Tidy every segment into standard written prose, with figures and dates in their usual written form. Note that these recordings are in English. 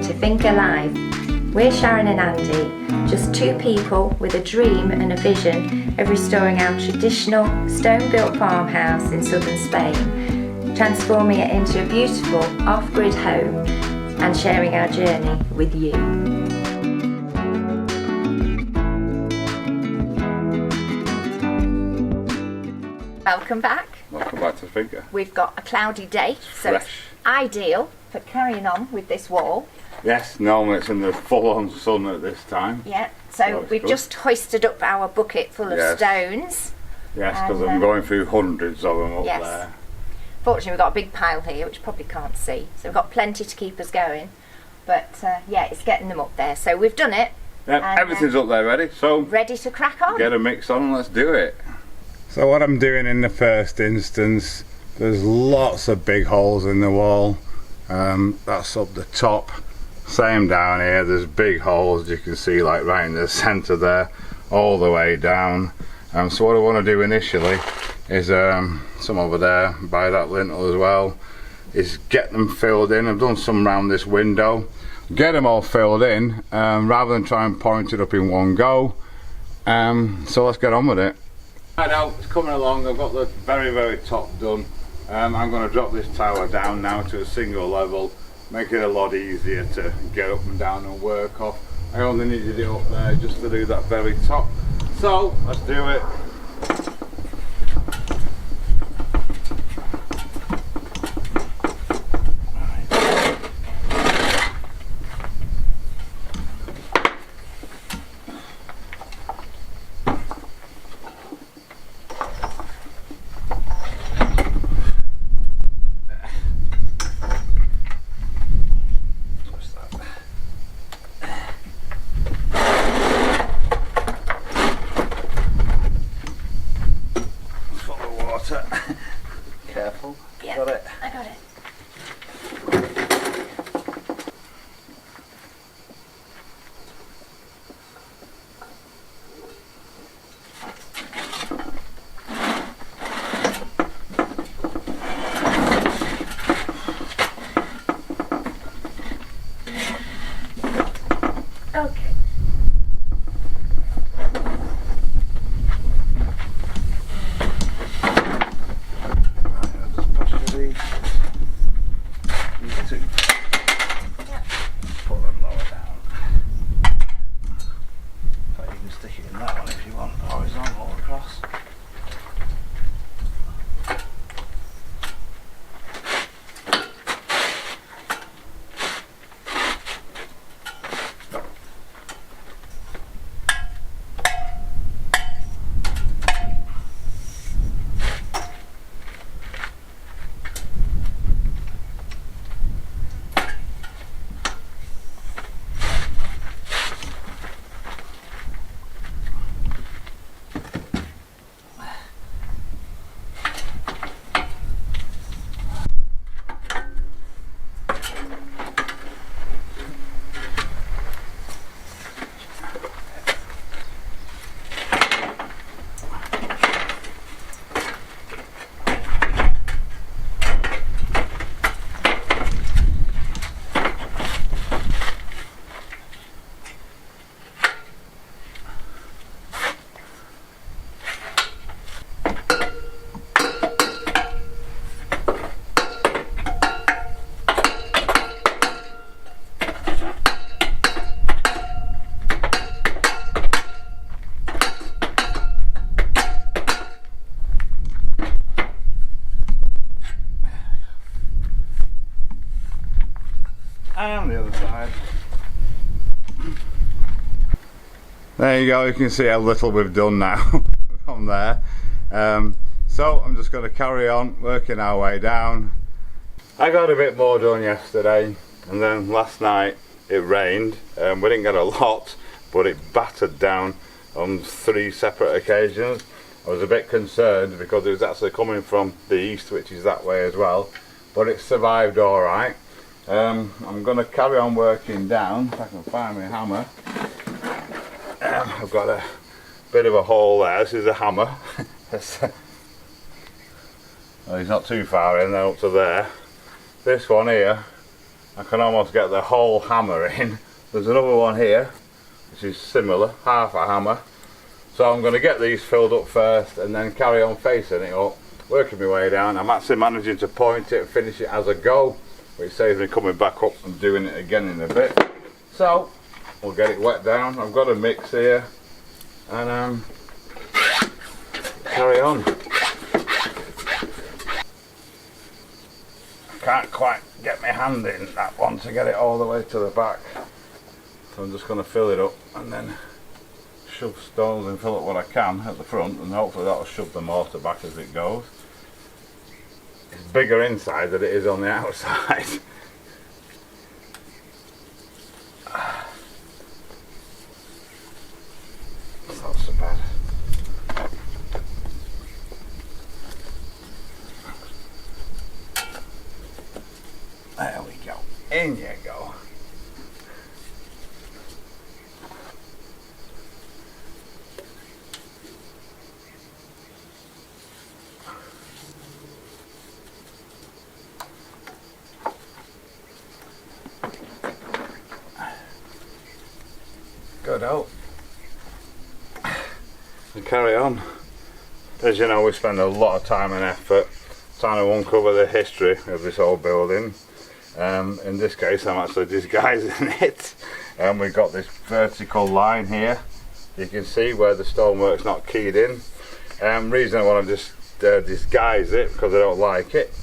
to Finca Live. We're Sharon and Andy, just two people with a dream and a vision of restoring our traditional stone-built farmhouse in southern Spain, transforming it into a beautiful off-grid home and sharing our journey with you. Welcome back. Welcome back to the Finca. We've got a cloudy day, so Fresh. it's ideal for carrying on with this wall. Yes, normally it's in the full-on sun at this time. Yeah, so we've just hoisted up our bucket full of stones. Yes, because I'm going through hundreds of them up there. Fortunately, we've got a big pile here, which you probably can't see. So we've got plenty to keep us going. But yeah, it's getting them up there. So we've done it. Yeah, everything's up there ready. So ready to crack on. Get a mix on and let's do it. So what I'm doing in the first instance, there's lots of big holes in the wall. That's up the top. Same down here, there's big holes you can see, like right in the centre there, all the way down. So what I want to do initially is some over there by that lintel as well, is get them filled in. I've done some around this window, get them all filled in rather than try and point it up in one go. So let's get on with it. Right now, it's coming along. I've got the very top done. I'm going to drop this tower down now to a single level, make it a lot easier to get up and down and work off. I only needed it up there just to do that very top. So let's do it. Careful. Yeah, got it. I got it. Okay. Put them lower down. But you can stick it in that one if you want, horizontal across. And the other side. There you go, you can see how little we've done now from there. So I'm just going to carry on working our way down. I got a bit more done yesterday, and then last night it rained. We didn't get a lot, but it battered down on 3 separate occasions. I was a bit concerned because it was actually coming from the east, which is that way as well, but it survived alright. I'm going to carry on working down, if I can find my hammer. I've got a bit of a hole there. This is a hammer. Well, he's not too far in there, up to there. This one here I can almost get the whole hammer in. There's another one here which is similar, half a hammer. So I'm going to get these filled up first and then carry on facing it up, working my way down. I'm actually managing to point it and finish it as I go, which saves me coming back up and doing it again in a bit. So we'll get it wet down. I've got a mix here and carry on. Can't quite get my hand in that one to get it all the way to the back. So I'm just going to fill it up and then shove stones and fill up what I can at the front, and hopefully that'll shove the mortar back as it goes. It's bigger inside than it is on the outside. It's not so bad. There we go. In you go. Good out. And carry on. As you know, we spend a lot of time and effort trying to uncover the history of this old building. In this case, I'm actually disguising it. We've got this vertical line here. You can see where the stonework's not keyed in. Reason I want to just disguise it because I don't like it,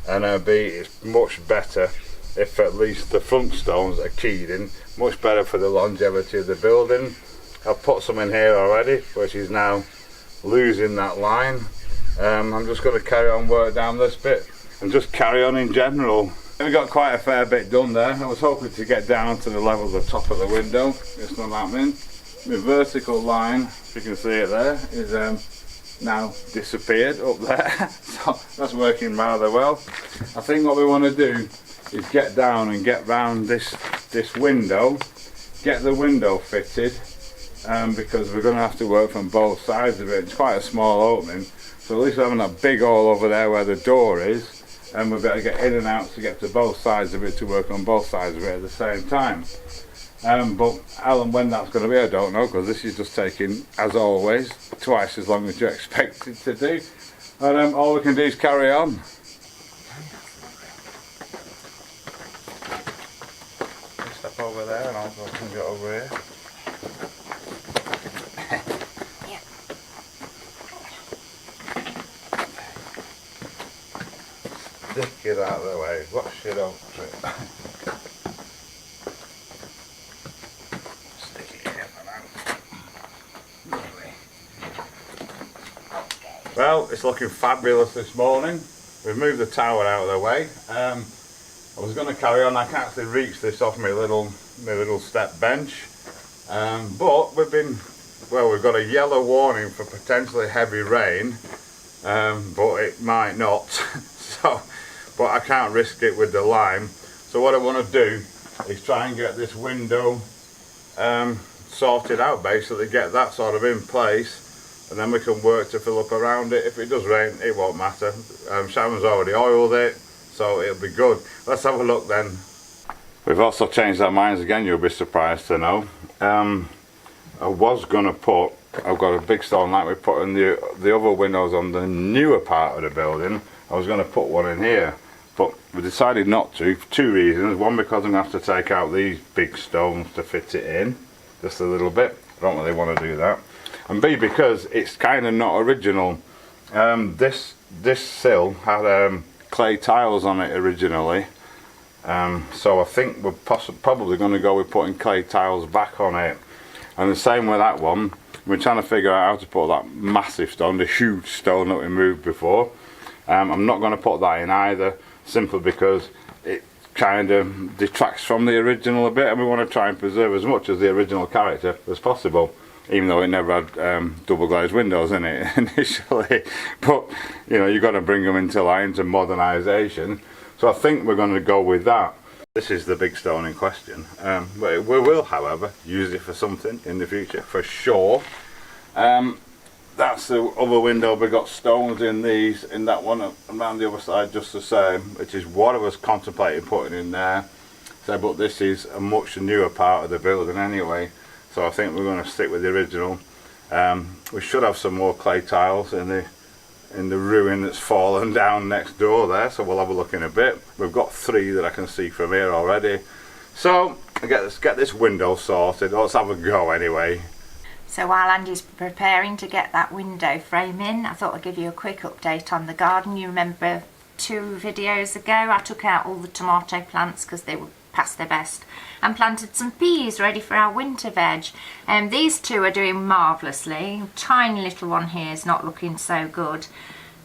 and B, it's much better if at least the front stones are keyed in. Much better for the longevity of the building. I've put some in here already, which is now losing that line. I'm just going to carry on work down this bit and just carry on in general. We got quite a fair bit done there. I was hoping to get down to the level of the top of the window. It's not happening. The vertical line, if you can see it there, is now disappeared up there. So that's working rather well. I think what we want to do is get down and get round this window, get the window fitted, because we're going to have to work from both sides of it. It's quite a small opening, so at least we're having that big hole over there where the door is, and we've got to get in and out to get to both sides of it, to work on both sides of it at the same time. But how and when that's going to be, I don't know, because this is just taking, as always, twice as long as you expect it to do. And all we can do is carry on. Step over there and I'll go and get over here. Yeah. Stick it out of the way. Watch it off trip. Stick it in for now. Well, it's looking fabulous this morning. We've moved the tower out of the way. I was going to carry on. I can't actually reach this off my little step bench, but we've got a yellow warning for potentially heavy rain, but it might not. So, but I can't risk it with the lime. So what I want to do is try and get this window sorted out. Basically, get that sort of in place, and then we can work to fill up around it. If it does rain, it won't matter. Sharon's already oiled it, so it'll be good. Let's have a look then. We've also changed our minds again, you'll be surprised to know. I was going to put, I've got a big stone like we put in the other windows on the newer part of the building. I was going to put one in here, but we decided not to for two reasons. One, because I'm going to have to take out these big stones to fit it in, just a little bit. I don't really want to do that. And B, because it's kind of not original. This sill had clay tiles on it originally, so I think we're probably going to go with putting clay tiles back on it. And the same with that one. We're trying to figure out how to put that massive stone, the huge stone that we moved before. I'm not going to put that in either, simply because it kind of detracts from the original a bit, and we want to try and preserve as much of the original character as possible, even though it never had double glazed windows in it initially. But you know, you've got to bring them into line to modernisation. So I think we're going to go with that. This is the big stone in question. We will, however, use it for something in the future, for sure. That's the other window. We've got stones in these, in that one, around the other side just the same, which is what I was contemplating putting in there. So, but this is a much newer part of the building anyway, so I think we're going to stick with the original. We should have some more clay tiles in the ruin that's fallen down next door there, so we'll have a look in a bit. We've got 3 that I can see from here already. So let's get this window sorted. Let's have a go anyway. So while Andy's preparing to get that window frame in, I thought I'd give you a quick update on the garden. You remember 2 videos ago I took out all the tomato plants because they were past their best, and planted some peas ready for our winter veg. And these 2 are doing marvellously. Tiny little one here is not looking so good,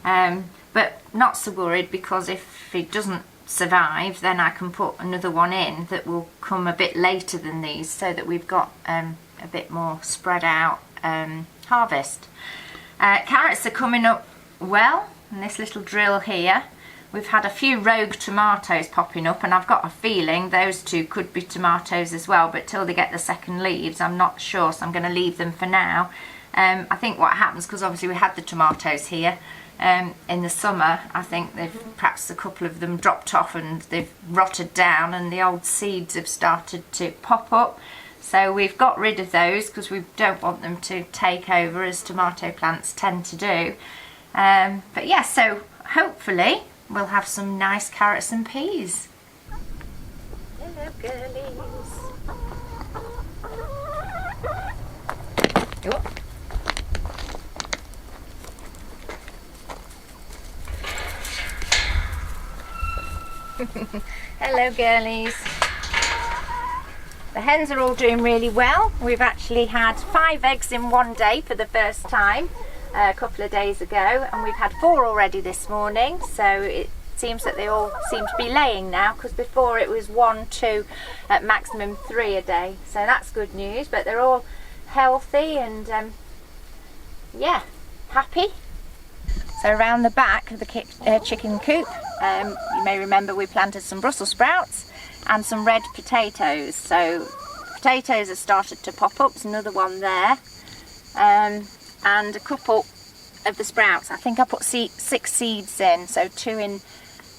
but not so worried, because if it doesn't survive, then I can put another one in that will come a bit later than these, so that we've got a bit more spread out harvest. Carrots are coming up well, and this little drill here, we've had a few rogue tomatoes popping up, and I've got a feeling those 2 could be tomatoes as well, but till they get the second leaves I'm not sure, so I'm going to leave them for now. I think what happens, because obviously we had the tomatoes here in the summer, I think they've perhaps a couple of them dropped off and they've rotted down, and the old seeds have started to pop up. So we've got rid of those because we don't want them to take over, as tomato plants tend to do. But yeah, so hopefully we'll have some nice carrots and peas. Hello, girlies. Oh. Hello, girlies. The hens are all doing really well. We've actually had 5 eggs in one day for the first time a couple of days ago, and we've had 4 already this morning, so it seems that they all seem to be laying now, because before it was 1, 2, at maximum 3 a day, so that's good news. But they're all healthy and yeah, happy. So around the back of the chicken coop, you may remember we planted some Brussels sprouts and some red potatoes. So potatoes have started to pop up. There's another one there, and a couple of the sprouts. I think I put 6 seeds in, so 2 in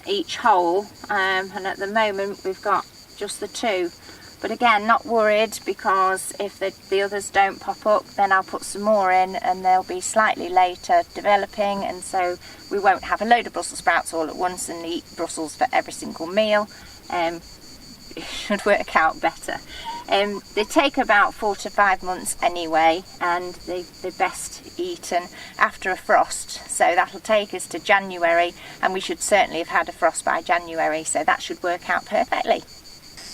each hole, and at the moment we've got just the 2. But again, not worried, because if the others don't pop up, then I'll put some more in, and they'll be slightly later developing, and so we won't have a load of Brussels sprouts all at once and eat Brussels for every single meal. It should work out better. They take about 4 to 5 months anyway, and they're best eaten after a frost, so that'll take us to January, and we should certainly have had a frost by January, so that should work out perfectly.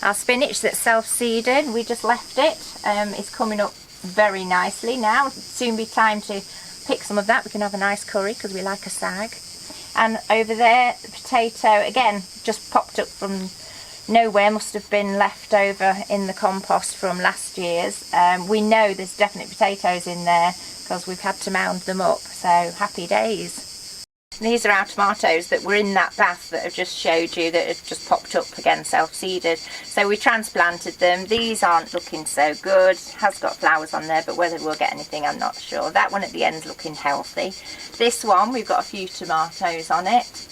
Our spinach that's self-seeded, we just left it, it's coming up very nicely now. It'll soon be time to pick some of that. We can have a nice curry because we like a sag. And over there, the potato, again, just popped up from nowhere, must have been left over in the compost from last year's. We know there's definitely potatoes in there because we've had to mound them up, so happy days. These are our tomatoes that were in that bath that I've just showed you, that have just popped up again, self-seeded. So we transplanted them. These aren't looking so good. It has got flowers on there, but whether we'll get anything I'm not sure. That one at the end's looking healthy. This one, we've got a few tomatoes on it.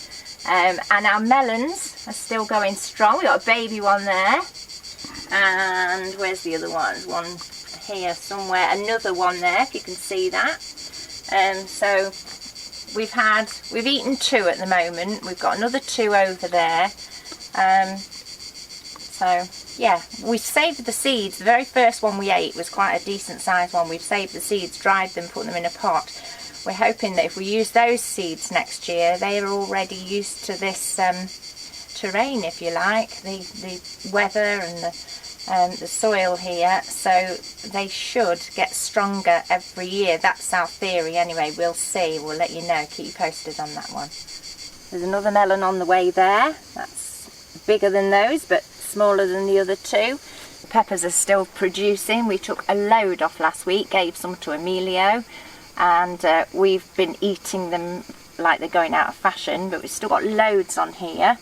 And our melons are still going strong. We've got a baby one there. And where's the other one? There's one here somewhere. Another one there, if you can see that. So we've eaten 2 at the moment. We've got another 2 over there. So yeah, we saved the seeds. The very first one we ate was quite a decent sized one. We've saved the seeds, dried them, put them in a pot. We're hoping that if we use those seeds next year, they are already used to this terrain, if you like, the weather and the soil here, so they should get stronger every year. That's our theory anyway. We'll see, we'll let you know, keep you posted on that one. There's another melon on the way there. That's bigger than those but smaller than the other 2. The peppers are still producing. We took a load off last week, gave some to Emilio, and we've been eating them like they're going out of fashion, but we've still got loads on here.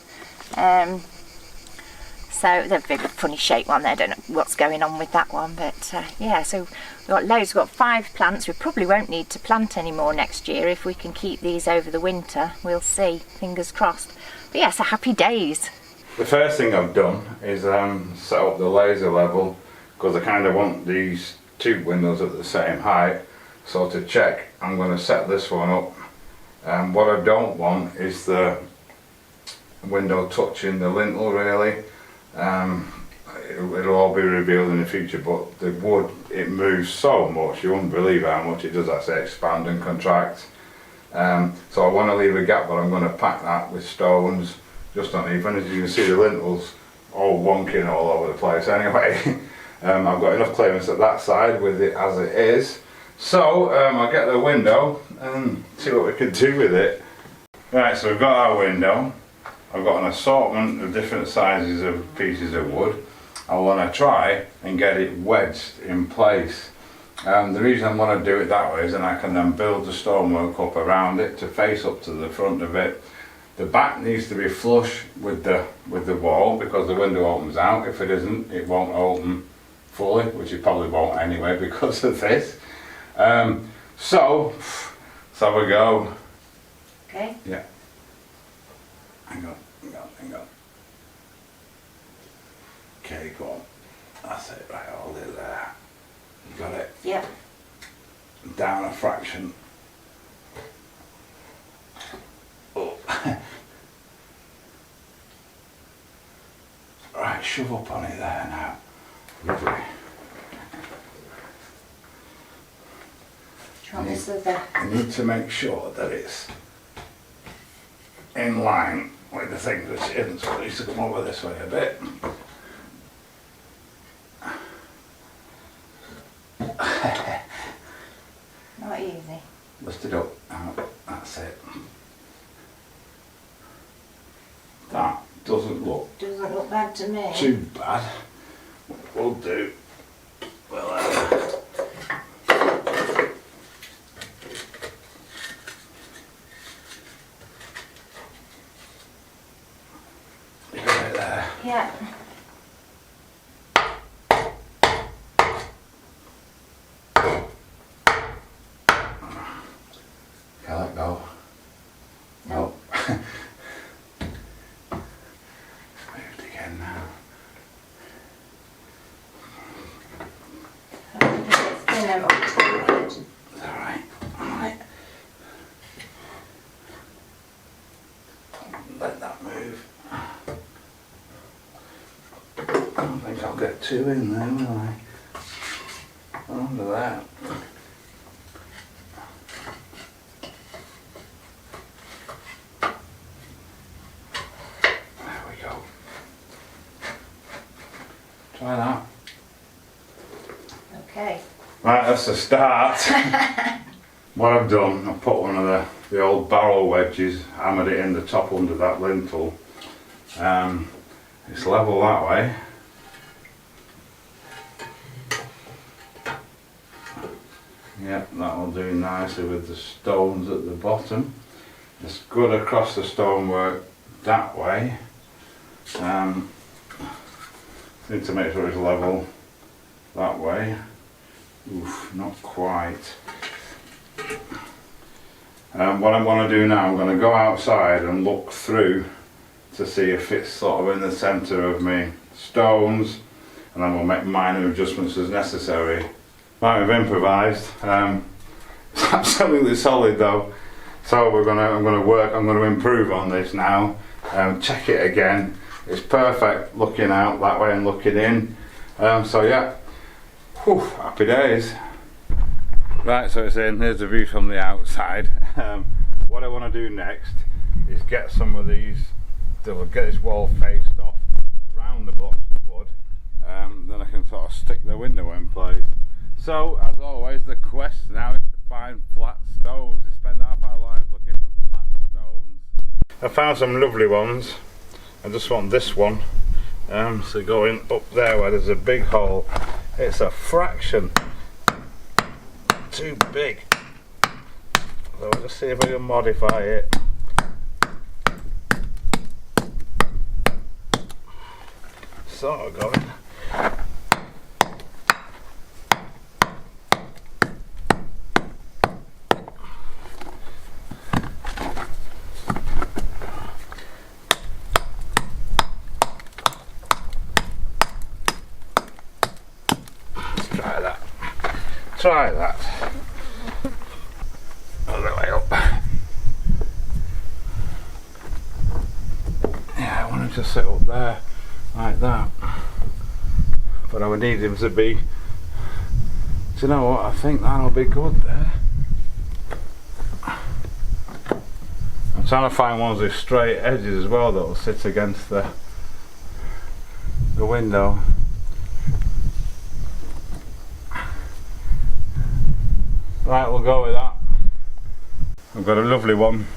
So they're a bit of a funny shaped one there. I don't know what's going on with that one, but yeah, so we've got loads. We've got 5 plants. We probably won't need to plant any more next year if we can keep these over the winter. We'll see, fingers crossed. But yeah, so happy days. The first thing I've done is set up the laser level, because I kind of want these two windows at the same height. So to check, I'm going to set this one up. What I don't want is the window touching the lintel really. It'll all be revealed in the future, but the wood, it moves so much, you wouldn't believe how much it does actually expand and contract. So I want to leave a gap, but I'm going to pack that with stones just underneath. And as you can see, the lintel's all wonking all over the place anyway. I've got enough clearance at that side with it as it is. So I'll get the window and see what we can do with it. Right, so we've got our window. I've got an assortment of different sizes of pieces of wood. I want to try and get it wedged in place. The reason I want to do it that way is then I can then build the stonework up around it to face up to the front of it. The back needs to be flush with the wall, because the window opens out. If it isn't, it won't open fully, which it probably won't anyway because of this. So let's have a go. Okay. Yeah. Hang on. Okay, go on. That's it, right, hold it there. You got it? Yep. Down a fraction. Oh. Right, shove up on it there now. Lovely. I need to make sure that it's in line with the thing, which it isn't, so I need to come over this way a bit. Not easy. Lift it up. That's it. That doesn't look bad to me. too bad. What we'll do, you got it there. Yeah. Can let go. No. Moved again now. It's thinner, but it's good. Alright. Don't let that move. I don't think I'll get two in there, will I? Under that. There we go. Try that. Okay. Right, that's the start. What I've done, I've put one of the old barrel wedges, hammered it in the top under that lintel. It's level that way. Yep, that'll do nicely with the stones at the bottom. It's good across the stonework that way. Need to make sure it's level that way. Oof, not quite. What I want to do now, I'm going to go outside and look through to see if it's sort of in the centre of my stones, and then we'll make minor adjustments as necessary. Right, we've improvised. It's absolutely solid though. So I'm going to improve on this now. Check it again. It's perfect looking out that way and looking in. So yeah, whew, happy days. Right, so it's in. Here's the view from the outside. What I want to do next is get some of these, get this wall faced off around the blocks of wood. Then I can sort of stick the window in place. So, as always, the quest now is to find flat stones. We spend half our lives looking for flat stones. I found some lovely ones. I just want this one. So going up there where there's a big hole, it's a fraction too big. So we'll just see if we can modify it. Sort of going. try that. Other way up. Yeah, I wanted to sit up there like that, but I would need him to be. Do you know what? I think that'll be good there. I'm trying to find ones with straight edges as well that will sit against the window. Right, we'll go with that. I've got a lovely one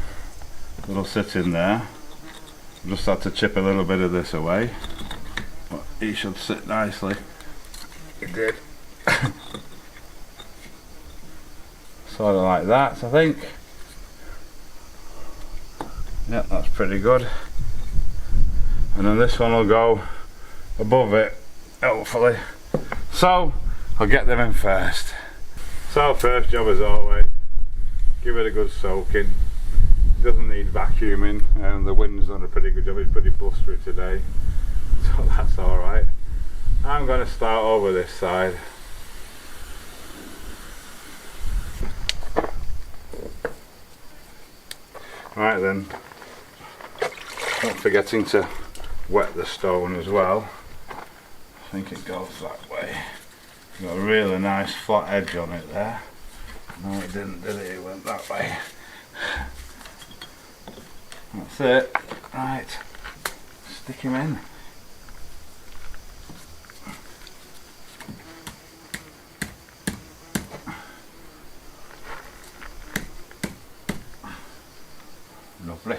that'll sit in there. Just had to chip a little bit of this away, but he should sit nicely. It did. Sort of like that, I think. Yep, that's pretty good. And then this one will go above it, hopefully. So I'll get them in first. So first job as always, give it a good soaking. It doesn't need vacuuming, and the wind's done a pretty good job. It's pretty blustery today, so that's alright. I'm going to start over this side. Right then, not forgetting to wet the stone as well. I think it goes that way. Got a really nice flat edge on it there. No, it didn't, did it? It went that way. That's it. Right, stick him in. Lovely.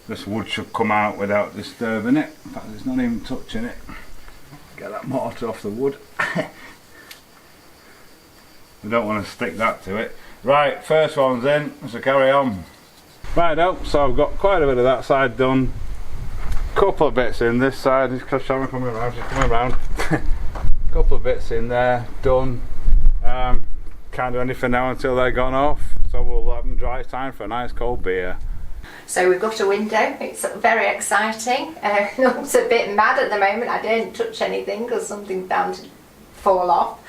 This wood should come out without disturbing it. In fact, it's not even touching it. Get that mortar off the wood. We don't want to stick that to it. Right, first one's in, so carry on. Right, so I've got quite a bit of that side done. Couple of bits in this side. She's coming around, she's coming around. Couple of bits in there, done. Can't do anything now until they're gone off. So we'll have them dry time for a nice cold beer. So we've got a window, it's very exciting. Looks a bit mad at the moment. I didn't touch anything because something's bound to fall off.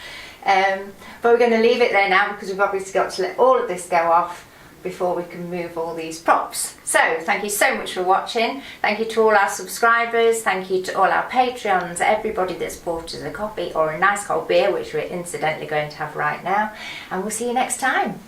But we're going to leave it there now because we've obviously got to let all of this go off before we can move all these props. So thank you so much for watching. Thank you to all our subscribers, thank you to all our Patreons, everybody that's bought us a coffee or a nice cold beer, which we're incidentally going to have right now, and we'll see you next time.